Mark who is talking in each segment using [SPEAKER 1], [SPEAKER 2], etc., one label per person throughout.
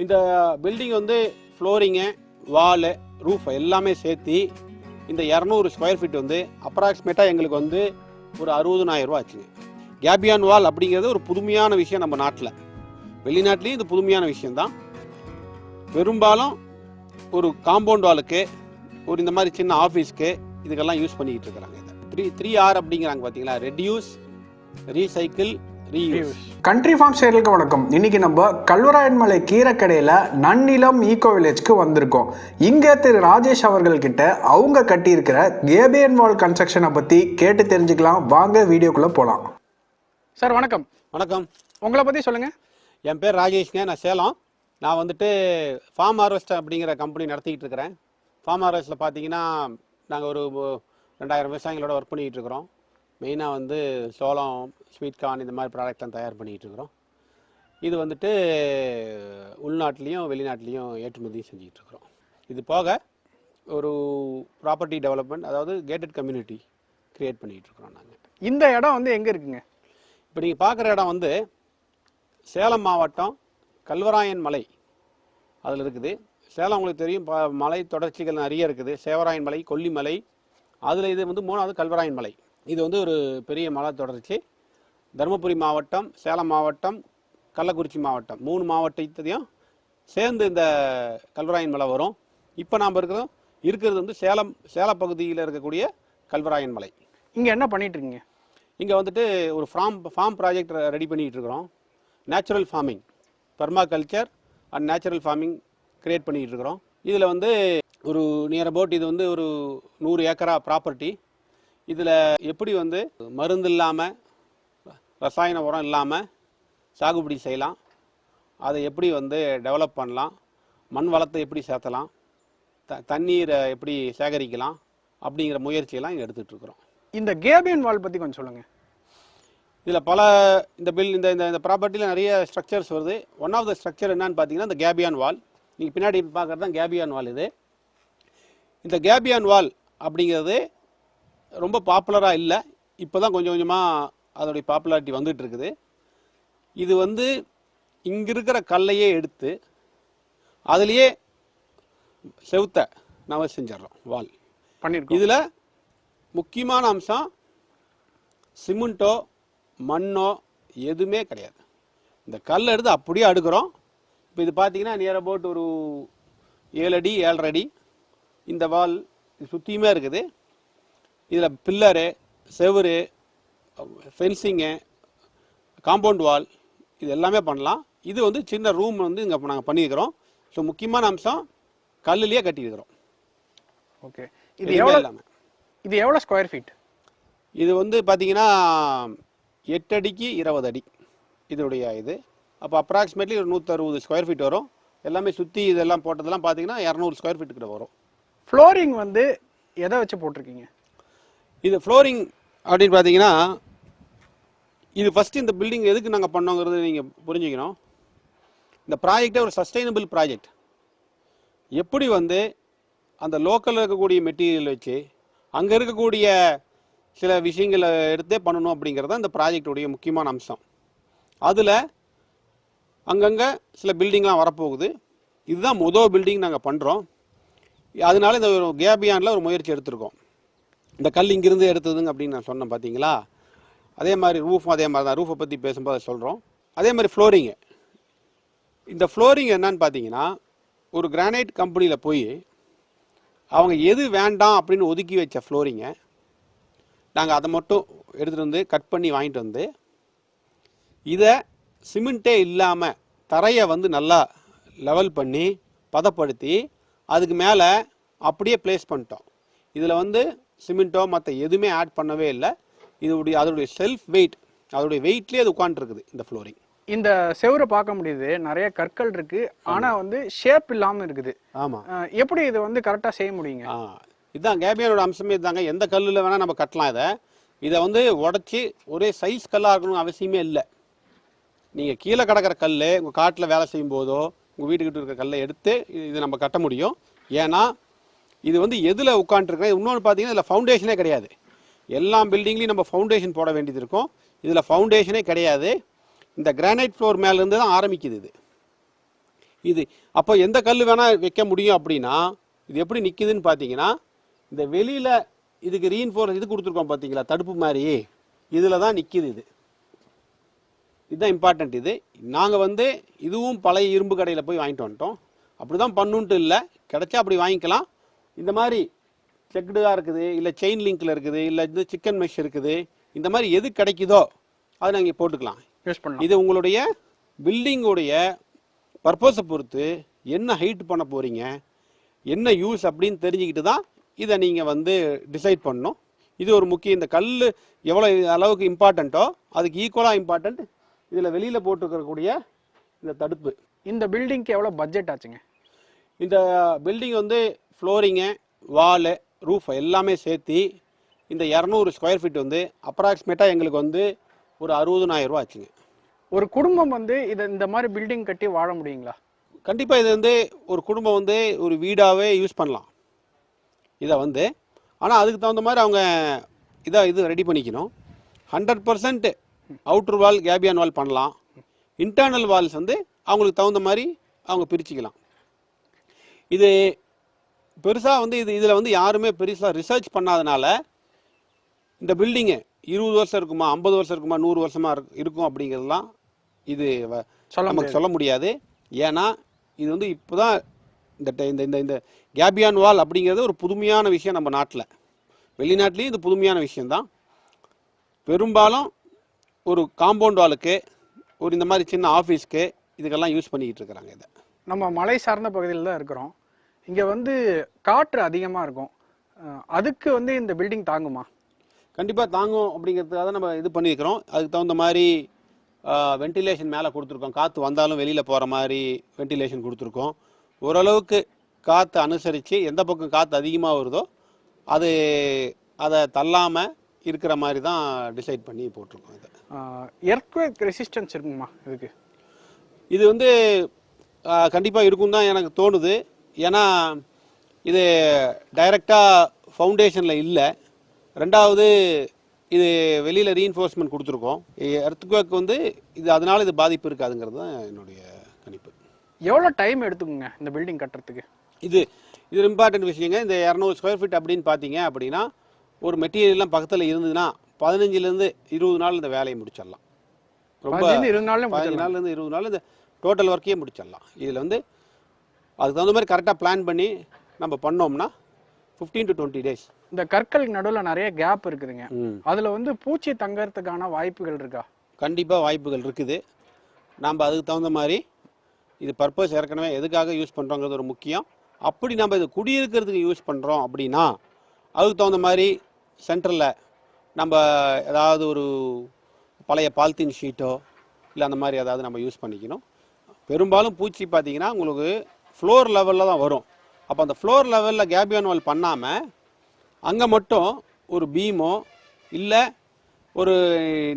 [SPEAKER 1] இந்த பில்டிங் வந்து ஃப்ளோரிங்கு, வாலு, ரூஃப் எல்லாமே சேர்த்து இந்த 200 ஸ்கொயர் ஃபீட் வந்து அப்ராக்சிமேட்டாக எங்களுக்கு வந்து ஒரு 60,000 ரூபா ஆச்சுங்க. கேபியான் வால் அப்படிங்கிறது ஒரு புதுமையான விஷயம் நம்ம நாட்டில். வெளிநாட்டிலையும் இது புதுமையான விஷயந்தான். பெரும்பாலும் ஒரு காம்பவுண்ட் வாலுக்கு, ஒரு இந்த மாதிரி சின்ன ஆஃபீஸ்க்கு இதுக்கெல்லாம் யூஸ் பண்ணிக்கிட்டு இருக்கிறாங்க. இதை 3R அப்படிங்கிறாங்க பார்த்தீங்களா, reduce, recycle, reuse.
[SPEAKER 2] Country farm சேனலுக்கு வணக்கம். இன்னைக்கு நம்ம கல்வராயன்மலை கீரைக்கடையில் நன்னிலம் ஈகோ வில்லேஜ்க்கு வந்திருக்கோம். இங்கே திரு ராஜேஷ் அவர்கள் கிட்ட அவங்க கட்டியிருக்கிற கேபியன் வால் கன்ஸ்ட்ரக்ஷனை பற்றி கேட்டு தெரிஞ்சுக்கலாம். வாங்க வீடியோக்குள்ளே போகலாம்.
[SPEAKER 3] சார் வணக்கம்.
[SPEAKER 1] வணக்கம்.
[SPEAKER 3] உங்களை பற்றி சொல்லுங்கள்.
[SPEAKER 1] என் பேர் ராஜேஷ்ங்க, நான் சேலம். நான் வந்துட்டு ஃபார்ம் ஹார்வெஸ்ட் அப்படிங்கிற கம்பெனி நடத்திக்கிட்டு இருக்கிறேன். ஃபார்ம் ஹார்வெஸ்ட்டில் பார்த்தீங்கன்னா நாங்கள் ஒரு 2000 விவசாயிகளோட ஒர்க் பண்ணிக்கிட்டு இருக்கிறோம். மெயினாக வந்து சோளம், ஸ்வீட் கார்ன் இந்த மாதிரி ப்ராடக்ட்லாம் தயார் பண்ணிக்கிட்டு இருக்கிறோம். இது வந்துட்டு உள்நாட்டிலையும் வெளிநாட்டிலையும் ஏற்றுமதியும் செஞ்சுக்கிட்டு இருக்கிறோம். இது போக ஒரு ப்ராப்பர்ட்டி டெவலப்மெண்ட், அதாவது கேட்டட் கம்யூனிட்டி க்ரியேட் பண்ணிக்கிட்டு இருக்கிறோம் நாங்கள்.
[SPEAKER 3] இந்த இடம் வந்து எங்கே இருக்குங்க?
[SPEAKER 1] இப்போ நீங்கள் பார்க்குற இடம் வந்து சேலம் மாவட்டம் கல்வராயன் மலை அதில் இருக்குது. சேலம் உங்களுக்கு தெரியும், மலை தொடர்ச்சிகள் நிறைய இருக்குது. சேவராயன் மலை, கொல்லிமலை, அதில் இது வந்து 3வது கல்வராயன் மலை. இது வந்து ஒரு பெரிய மலை தொடர்ச்சி. தருமபுரி மாவட்டம், சேலம் மாவட்டம், கள்ளக்குறிச்சி மாவட்டம் 3 மாவட்டத்தையும் சேர்ந்து இந்த கல்வராயன் மலை வரும். இப்போ நாம் இருக்கிறது வந்து சேல பகுதியில் இருக்கக்கூடிய கல்வராயன் மலை.
[SPEAKER 3] இங்கே என்ன பண்ணிட்டு இருக்கீங்க?
[SPEAKER 1] இங்கே வந்துட்டு ஒரு ஃபார்ம் ப்ராஜெக்ட் ரெடி பண்ணிகிட்டு இருக்கிறோம். Natural farming, permaculture and natural farming create பண்ணிகிட்டு இருக்கிறோம். இதில் வந்து ஒரு நியர் அபவுட் இது வந்து ஒரு 100 ஏக்கரா ப்ராப்பர்ட்டி. இதில் எப்படி வந்து மருந்து இல்லாமல், ரசாயன உரம் இல்லாமல் சாகுபடி செய்யலாம், அதை எப்படி வந்து டெவலப் பண்ணலாம், மண் வளத்தை எப்படி சேர்த்தலாம், தண்ணீரை எப்படி சேகரிக்கலாம் அப்படிங்கிற முயற்சியெல்லாம் இங்கே எடுத்துகிட்ருக்குறோம்.
[SPEAKER 3] இந்த கேபியன் வால் பற்றி கொஞ்சம் சொல்லுங்கள்.
[SPEAKER 1] இதில் பல இந்த ப்ராப்பர்ட்டியில் நிறைய ஸ்ட்ரக்சர்ஸ் வருது. ஒன் ஆஃப் த ஸ்ட்ரக்சர் என்னன்னு பார்த்தீங்கன்னா இந்த கேபியான் வால். நீங்கள் பின்னாடி பார்க்குறது தான் கேபியான் வால். இந்த கேபியான் வால் அப்படிங்கிறது ரொம்ப பாப்புலராக இல்லை, இப்போ தான் கொஞ்சம் கொஞ்சமாக அதோடைய பாப்புலாரிட்டி வந்துட்டு இருக்குது. இது வந்து இங்கே இருக்கிற கல்லையே எடுத்து அதுலேயே செவுத்த நம்ம செஞ்சிடறோம், வால் பண்ணியிருக்கோம். இதில் முக்கியமான அம்சம் சிமெண்ட்டோ மண்ணோ எதுவுமே கிடையாது. இந்த கல் எடுத்து அப்படியே அடுக்கிறோம். இப்போ இது பார்த்தீங்கன்னா நியர் அபவுட் ஒரு 7 அடி 7.5 அடி இந்த வால் சுற்றியுமே இருக்குது. இதில் பில்லரு, செவுரு, ஃபென்சிங்கு, காம்பவுண்ட் வால் இது எல்லாமே பண்ணலாம். இது வந்து சின்ன ரூம் வந்து இங்கே நாங்கள் பண்ணியிருக்கிறோம். ஸோ முக்கியமான அம்சம் கல்லுலேயே கட்டியிருக்கிறோம்.
[SPEAKER 3] ஓகே. இது எவ்வளோ ஸ்கொயர் ஃபீட்?
[SPEAKER 1] இது வந்து பார்த்தீங்கன்னா 8 அடிக்கு 20 அடி இதனுடைய இது. அப்போ அப்ராக்சிமேட்லி ஒரு 160 ஸ்கொயர் ஃபீட் வரும். எல்லாமே சுற்றி இதெல்லாம் போட்டதெல்லாம் பார்த்தீங்கன்னா 200 ஸ்கொயர் ஃபீட் கிட்ட வரும்.
[SPEAKER 3] ஃப்ளோரிங் வந்து எதை வச்சு போட்டிருக்கீங்க?
[SPEAKER 1] இது ஃப்ளோரிங் அப்படின்னு பார்த்தீங்கன்னா, இது ஃபஸ்ட்டு இந்த பில்டிங் எதுக்கு நாங்கள் பண்ணோங்கிறது நீங்கள் புரிஞ்சுக்கணும். இந்த ப்ராஜெக்டே ஒரு சஸ்டைனபிள் ப்ராஜெக்ட். எப்படி வந்து அந்த லோக்கலில் இருக்கக்கூடிய மெட்டீரியல் வச்சு அங்கே இருக்கக்கூடிய சில விஷயங்களை எடுத்தே பண்ணணும் அப்படிங்கிறது தான் இந்த ப்ராஜெக்டுடைய முக்கியமான அம்சம். அதில் அங்கங்கே சில பில்டிங்லாம் வரப்போகுது. இதுதான் முதல் பில்டிங் நாங்கள் பண்ணுறோம். அதனால இந்த கேபியானில் ஒரு முயற்சி எடுத்திருக்கோம். இந்த கல் இங்கிருந்து எடுத்ததுங்க அப்படின்னு நான் சொன்னேன் பார்த்தீங்களா, அதே மாதிரி ரூஃபும் அதே மாதிரி தான். ரூஃபை பற்றி பேசும்போது சொல்கிறோம். அதே மாதிரி ஃப்ளோரிங்கு. இந்த ஃப்ளோரிங் என்னன்னு பார்த்தீங்கன்னா, ஒரு கிரானைட் கம்பெனியில் போய் அவங்க எது வேண்டாம் அப்படின்னு ஒதுக்கி வச்ச ஃப்ளோரிங்கை நாங்கள் அதை மட்டும் எடுத்துகிட்டு வந்து கட் பண்ணி வாங்கிட்டு வந்து இதை சிமெண்ட்டே இல்லாமல் தரையை வந்து நல்லா லெவல் பண்ணி பதப்படுத்தி அதுக்கு மேலே அப்படியே ப்ளேஸ் பண்ணிட்டோம். இதில் வந்து சிமெண்ட்டோ மற்ற எதுவுமே ஆட் பண்ணவே இல்லை. அதோடைய செல்ஃப் வெயிட், அதோடைய வெயிட்லேயே அது உட்காந்துருக்குது இந்த ஃப்ளோரிங்.
[SPEAKER 3] இந்த செவரை பார்க்க முடியுது, நிறைய கற்கள் இருக்கு, ஆனால் வந்து ஷேப் இல்லாமல் இருக்குது.
[SPEAKER 1] ஆமாம்.
[SPEAKER 3] எப்படி இது வந்து கரெக்டாக செய்ய முடியுங்க?
[SPEAKER 1] இதுதான் கேபியானோட அம்சமே தாங்க. எந்த கல்லில் வேணால் நம்ம கட்டலாம். இதை வந்து உடச்சி ஒரே சைஸ் கல்லாக இருக்கணும்னு அவசியமே இல்லை. நீங்கள் கீழே கிடக்கிற கல் உங்கள் காட்டில் வேலை செய்யும் போதோ உங்கள் வீட்டுக்கிட்ட இருக்கிற கல்லை எடுத்து இது நம்ம கட்ட முடியும். ஏன்னா இது வந்து எதில் உட்காந்துருக்கேன். இன்னொன்று பார்த்தீங்கன்னா இதில் ஃபவுண்டேஷனே கிடையாது. எல்லா பில்டிங்லையும் நம்ம ஃபவுண்டேஷன் போட வேண்டியது இருக்கும். இதில் ஃபவுண்டேஷனே கிடையாது. இந்த கிரானைட் ஃப்ளோர் மேலேருந்து தான் ஆரம்பிக்குது. இது அப்போ எந்த கல் வேணால் வைக்க முடியும் அப்படின்னா இது எப்படி நிற்கிதுன்னு பார்த்தீங்கன்னா இந்த வெளியில் இதுக்கு ரீஇன்ஃபோர்ஸ் இது கொடுத்துருக்கோம் பார்த்தீங்களா தடுப்பு மாதிரி இதில் தான் நிற்கிது இது. இதுதான் இம்பார்ட்டண்ட். இது நாங்கள் வந்து இதுவும் பழைய இரும்பு கடையில் போய் வாங்கிட்டு வந்துட்டோம். அப்படி தான் பண்ணுன்ட்டு இல்லை, கிடைச்சா அப்படி வாங்கிக்கலாம். இந்த மாதிரி செக்குடாக இருக்குது, இல்லை செயின் லிங்கில் இருக்குது, இல்லை இது சிக்கன் மெஷ் இருக்குது, இந்த மாதிரி எது கிடைக்குதோ அதை நாங்கள் போட்டுக்கலாம்,
[SPEAKER 3] யூஸ் பண்ணலாம்.
[SPEAKER 1] இது உங்களுடைய பில்டிங்குடைய பர்பஸை பொறுத்து என்ன ஹைட் பண்ண போகிறீங்க, என்ன யூஸ் அப்படின்னு தெரிஞ்சுக்கிட்டு தான் இதை நீங்கள் வந்து டிசைட் பண்ணணும். இது ஒரு முக்கியம். இந்த கல் எவ்வளோ அளவுக்கு இம்பார்ட்டண்ட்டோ அதுக்கு ஈக்குவலாக இம்பார்ட்டண்ட் இதில் வெளியில் போட்டுருக்கக்கூடிய இந்த தடுப்பு.
[SPEAKER 3] இந்த பில்டிங்க்கு எவ்வளோ பட்ஜெட் ஆச்சுங்க?
[SPEAKER 1] இந்த பில்டிங் வந்து ஃப்ளோரிங்கு, வாலு, ரூஃப் எல்லாமே சேர்த்து இந்த 200 ஸ்கொயர் ஃபீட் வந்து அப்ராக்சிமேட்டாக எங்களுக்கு வந்து ஒரு 60,000 ரூபா ஆச்சுங்க.
[SPEAKER 3] ஒரு குடும்பம் வந்து இதை இந்த மாதிரி பில்டிங் கட்டி வாழ முடியுங்களா?
[SPEAKER 1] கண்டிப்பாக இது வந்து ஒரு குடும்பம் வந்து ஒரு வீடாகவே யூஸ் பண்ணலாம் இதை வந்து. ஆனால் அதுக்கு தகுந்த மாதிரி அவங்க இது ரெடி பண்ணிக்கணும். 100% அவுட்ரு வால் கேபியான் வால் பண்ணலாம். இன்டர்னல் வால்ஸ் வந்து அவங்களுக்கு தகுந்த மாதிரி அவங்க பிரிச்சுக்கலாம். இது பெருசாக வந்து இதில் வந்து யாருமே பெருசாக ரிசர்ச் பண்ணாதனால இந்த பில்டிங்கு 20 வருஷம் இருக்குமா, 50 வருஷம் இருக்குமா, 100 வருஷமாக இருக்கும் அப்படிங்கிறதுலாம் இது நமக்கு சொல்ல முடியாது. ஏன்னா இது வந்து இப்போ தான் இந்த இந்த இந்த கேபியான் வால் அப்படிங்கிறது ஒரு புதுமையான விஷயம் நம்ம நாட்டில். வெளிநாட்டிலையும் இது புதுமையான விஷயந்தான். பெரும்பாலும் ஒரு காம்பவுண்ட் வாலுக்கு, ஒரு இந்த மாதிரி சின்ன ஆஃபீஸ்க்கு இதுக்கெல்லாம் யூஸ் பண்ணிக்கிட்டு இருக்கிறாங்க. இதை
[SPEAKER 3] நம்ம மலை சார்ந்த பகுதியில் தான் இருக்கிறோம். இங்கே வந்து காற்று அதிகமாக இருக்கும். அதுக்கு வந்து இந்த பில்டிங் தாங்குமா?
[SPEAKER 1] கண்டிப்பாக தாங்கும். அப்படிங்கிறதுக்காக நம்ம இது பண்ணியிருக்கிறோம். அதுக்கு தகுந்த மாதிரி வென்டிலேஷன் மேலே கொடுத்துருக்கோம். காற்று வந்தாலும் வெளியில் போகிற மாதிரி வென்டிலேஷன் கொடுத்துருக்கோம். ஓரளவுக்கு காற்று அனுசரித்து எந்த பக்கம் காற்று அதிகமாக வருதோ அதை தள்ளாமல் இருக்கிற மாதிரி தான் டிசைட் பண்ணி போட்டிருக்கோம். இதை
[SPEAKER 3] எர்த்குவேக் ரெசிஸ்டன்ஸ் இருக்குமா இதுக்கு?
[SPEAKER 1] இது வந்து கண்டிப்பாக இருக்கும் தான் எனக்கு தோணுது. ஏன்னா இது டைரெக்டாக ஃபவுண்டேஷனில் இல்லை. ரெண்டாவது இது வெளியில் ரீஎன்ஃபோர்ஸ்மெண்ட் கொடுத்துருக்கோம். எர்த்குவேக் வந்து இது அதனால் இது பாதிப்பு இருக்காதுங்கிறது தான் என்னுடைய கணிப்பு.
[SPEAKER 3] எவ்வளோ டைம் எடுத்துக்குங்க இந்த பில்டிங் கட்டுறதுக்கு?
[SPEAKER 1] இது இம்பார்ட்டன்ட் விஷயங்க. இந்த 200 ஸ்கொயர் ஃபீட் அப்படின்னு பார்த்தீங்க அப்படின்னா ஒரு மெட்டீரியல்லாம் பக்கத்தில் இருந்ததுன்னா 15லேருந்து 20 நாள் இந்த வேலையை முடிச்சிடலாம். ரொம்ப 15 நாள்லேருந்து 20 நாள் இந்த டோட்டல் ஒர்க்கையே முடிச்சிடலாம். இதில் வந்து அதுக்கு தகுந்த மாதிரி கரெக்டாக பிளான் பண்ணி நம்ம பண்ணோம்னா 15 to 20 days.
[SPEAKER 3] இந்த கற்கள் நடுவில் நிறைய கேப் இருக்குதுங்க, அதில் வந்து பூச்சி தங்கறதுக்கான வாய்ப்புகள் இருக்கா?
[SPEAKER 1] கண்டிப்பாக வாய்ப்புகள் இருக்குது. நம்ம அதுக்கு தகுந்த மாதிரி இது பர்பஸ் ஏற்கனவே எதுக்காக யூஸ் பண்ணுறோங்கிறது ஒரு முக்கியம். அப்படி நம்ம இது குடியிருக்கிறதுக்கு யூஸ் பண்ணுறோம் அப்படின்னா அதுக்கு தகுந்த மாதிரி சென்டரில் நம்ம ஏதாவது ஒரு பழைய பாலித்தீன் ஷீட்டோ இல்லை அந்த மாதிரி ஏதாவது நம்ம யூஸ் பண்ணிக்கணும். பெரும்பாலும் பூச்சி பார்த்திங்கன்னா உங்களுக்கு ஃப்ளோர் லெவலில் தான் வரும். அப்போ அந்த ஃப்ளோர் லெவலில் கேபியான் வால் பண்ணாமல் அங்கே மட்டும் ஒரு பீமோ இல்லை ஒரு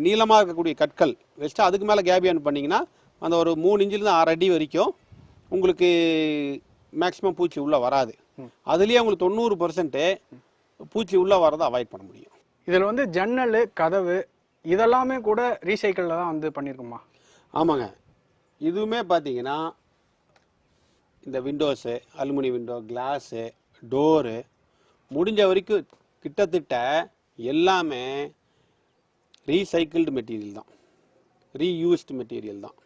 [SPEAKER 1] நீளமாக இருக்கக்கூடிய கற்கள் வச்சுட்டு அதுக்கு மேலே கேபியான் பண்ணிங்கன்னா அந்த ஒரு 3 இன்ச்சிலேருந்து 6 அடி வரைக்கும் உங்களுக்கு மேக்ஸிமம் பூச்சி உள்ளே வராது. அதுலேயே உங்களுக்கு 90% பூச்சி உள்ளே வரதை அவாய்ட் பண்ண முடியும்.
[SPEAKER 3] இதில் வந்து ஜன்னல், கதவு இதெல்லாமே கூட ரீசைக்கிளில் தான் வந்து பண்ணியிருக்குமா?
[SPEAKER 1] ஆமாங்க. இதுவுமே பார்த்தீங்கன்னா இந்த windows, aluminium window, glass, door முடிஞ்ச வரைக்கும் கிட்டத்தட்ட எல்லாமே ரீசைக்கிள்டு மெட்டீரியல் தான், ரீயூஸ்டு மெட்டீரியல் தான்.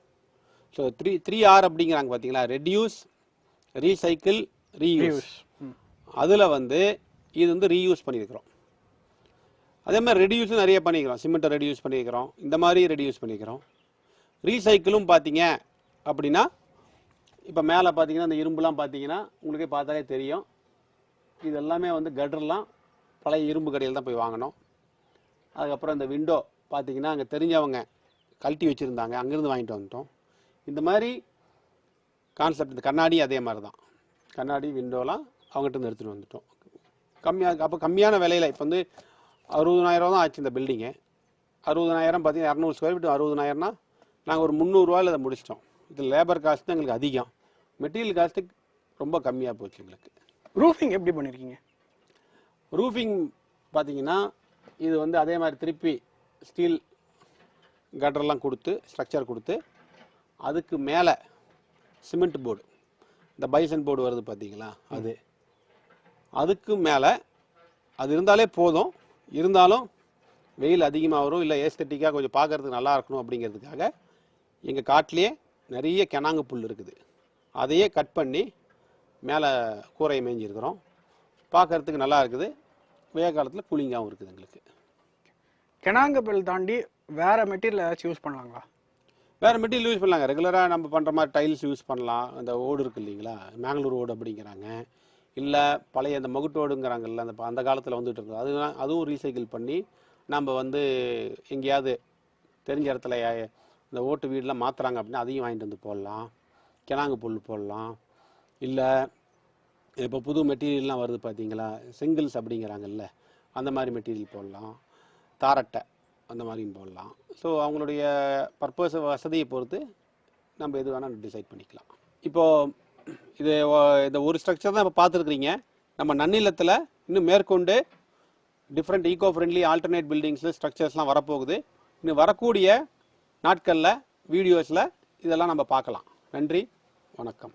[SPEAKER 1] ஸோ 3R அப்படிங்கிறாங்க பார்த்தீங்களா, ரெடியூஸ், ரீசைக்கிள், ரீயூஸ். அதில் வந்து இது வந்து ரீயூஸ் பண்ணியிருக்கிறோம். அதே மாதிரி ரெடியூஸும் நிறைய பண்ணிக்கிறோம். சிமெண்ட்டை ரெடியூஸ் பண்ணியிருக்கிறோம், இந்த மாதிரி ரெடியூஸ் பண்ணிக்கிறோம். ரீசைக்கிளும் பார்த்தீங்க அப்படின்னா இப்போ மேலே பார்த்தீங்கன்னா இந்த இரும்புலாம் பார்த்தீங்கன்னா உங்களுக்கே பார்த்தாலே தெரியும். இது எல்லாமே வந்து கட்டர்லாம் பழைய இரும்பு கடையில் தான் போய் வாங்கினோம். அதுக்கப்புறம் இந்த விண்டோ பார்த்தீங்கன்னா அங்கே தெரிஞ்சவங்க கழட்டி வச்சுருந்தாங்க, அங்கேருந்து வாங்கிட்டு வந்துட்டோம். இந்த மாதிரி கான்செப்ட். இந்த கண்ணாடி அதே மாதிரி தான், கண்ணாடி விண்டோலாம் அவங்ககிட்ட எடுத்துகிட்டு வந்துட்டோம். அப்போ கம்மியான விலையில் இப்போ வந்து 60,000 தான் ஆச்சு இந்த பில்டிங்கு. 60,000 பார்த்தீங்கன்னா 200 ஸ்கொயர் ஃபீட் 60,000னா நாங்கள் ஒரு 300 ரூபாயில் அதை முடிச்சிட்டோம். இது லேபர் காஸ்ட்டு எங்களுக்கு அதிகம், மெட்டீரியல் காஸ்ட்டு ரொம்ப கம்மியாக போச்சு எங்களுக்கு.
[SPEAKER 3] ரூஃபிங் எப்படி பண்ணியிருக்கீங்க?
[SPEAKER 1] ரூஃபிங் பார்த்தீங்கன்னா இது வந்து அதே மாதிரி திருப்பி ஸ்டீல் கட்டர்லாம் கொடுத்து ஸ்ட்ரக்சர் கொடுத்து அதுக்கு மேலே சிமெண்ட் போர்டு, இந்த பைசன் போர்டு வருது பார்த்தீங்களா, அதுக்கு மேலே அது இருந்தாலே போதும். இருந்தாலும் வெயில் அதிகமாக வரும், இல்லை ஏஸ்தட்டிக்காக கொஞ்சம் பார்க்கறதுக்கு நல்லா இருக்கணும் அப்படிங்கிறதுக்காக எங்கள் காட்டிலேயே நிறைய கிணாங்கு புல் இருக்குது. அதையே கட் பண்ணி மேலே கூரையை மேய்ஞ்சிருக்கிறோம். பார்க்கறதுக்கு நல்லா இருக்குது, வெய்ய காலத்தில் கூலிங்காகவும் இருக்குது எங்களுக்கு.
[SPEAKER 3] கிணாங்கப்பல் தாண்டி வேறு மெட்டீரியல் ஏதாச்சும் யூஸ் பண்ணலாங்களா?
[SPEAKER 1] வேறு மெட்டீரியல் யூஸ் பண்ணலாங்க. ரெகுலராக நம்ம பண்ணுற மாதிரி டைல்ஸ் யூஸ் பண்ணலாம். அந்த ஓடு இருக்குது இல்லைங்களா, மேங்களூர் ஓடு அப்படிங்கிறாங்க, இல்லை பழைய அந்த மகுட்டோடுங்கிறாங்கல்ல, அந்த காலத்தில் வந்துட்டு இருக்குது, அதுவும் ரீசைக்கிள் பண்ணி நம்ம வந்து எங்கேயாவது தெரிஞ்ச இடத்துல இந்த ஓட்டு வீடெலாம் மாற்றுறாங்க அப்படின்னா அதையும் வாங்கிட்டு வந்து போடலாம். கிணாங்கு புல் போடலாம். இல்லை இப்போ புது மெட்டீரியல்லாம் வருது பார்த்தீங்களா, செங்கிள்ஸ் அப்படிங்கிறாங்கல்ல, அந்த மாதிரி மெட்டீரியல் போடலாம். தாரட்டை அந்த மாதிரியும் போடலாம். ஸோ அவங்களுடைய பர்பஸ் வசதியை பொறுத்து நம்ம எது வேணால் டிசைட் பண்ணிக்கலாம். இப்போது இந்த ஒரு ஸ்ட்ரக்சர் தான் இப்போ பார்த்துருக்குறீங்க. நம்ம நன்னிலத்தில் இன்னும் மேற்கொண்டு டிஃப்ரெண்ட் ஈகோ ஃப்ரெண்ட்லி ஆல்டர்னேட் பில்டிங்ஸில் ஸ்ட்ரக்சர்ஸ்லாம் வரப்போகுது. இன்னும் வரக்கூடிய நாட்களில் வீடியோஸில் இதெல்லாம் நம்ம பார்க்கலாம். நன்றி, வணக்கம்.